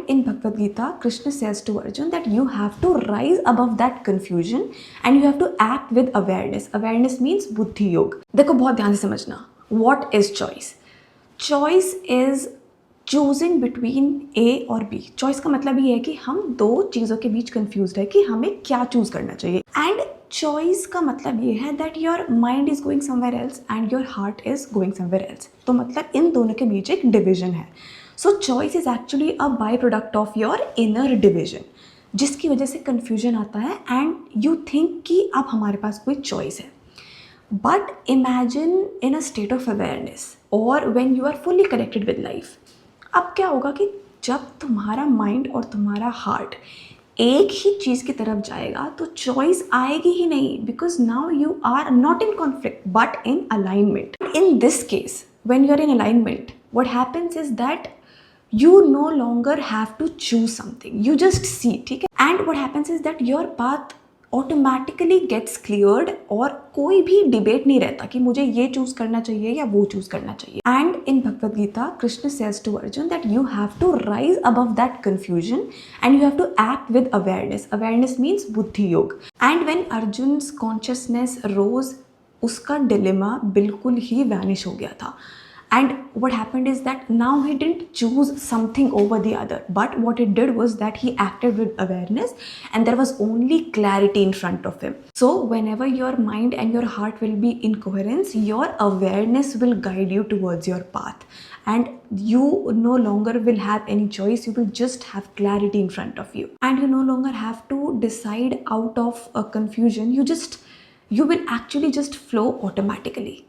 in Bhagavad Gita, Krishna says to Arjun that you have to rise above that confusion and you have to act with awareness. Awareness means buddhi yog. देखो बहुत ध्यान से समझना. What is choice? Choice is choosing between A और B. Choice का मतलब ये है कि हम दो चीज़ों के बीच कंफ्यूज है कि हमें क्या चूज करना चाहिए. एंड चॉइस का मतलब ये है that your mind is going somewhere else and your heart is going somewhere else. तो मतलब इन दोनों के बीच एक डिविजन है. सो choice is actually a by product of your inner division, जिसकी वजह से कन्फ्यूजन आता है एंड यू थिंक कि अब हमारे पास कोई चॉइस है. But imagine in a state of awareness और when you are fully connected with life. अब क्या होगा कि जब तुम्हारा माइंड और तुम्हारा हार्ट एक ही चीज़ की तरफ जाएगा तो चॉइस आएगी ही नहीं, because now you are not in conflict but in alignment. In this case when you are in alignment what happens is that you no longer have to choose something, you just see. ठीक है. And what happens is that your path automatically gets cleared और कोई भी debate नहीं रहता कि मुझे ये चूज करना चाहिए या वो चूज करना चाहिए. And in Bhagavad Gita Krishna says to Arjun that you have to rise above that confusion and you have to act with awareness. Awareness means buddhi योग. And when Arjun's consciousness rose, उसका dilemma बिल्कुल ही vanish हो गया था. And what happened is that now he didn't choose something over the other, but what he did was that he acted with awareness and there was only clarity in front of him. So whenever your mind and your heart will be in coherence, your awareness will guide you towards your path and you no longer will have any choice. You will just have clarity in front of you and you no longer have to decide out of a confusion. You will actually just flow automatically.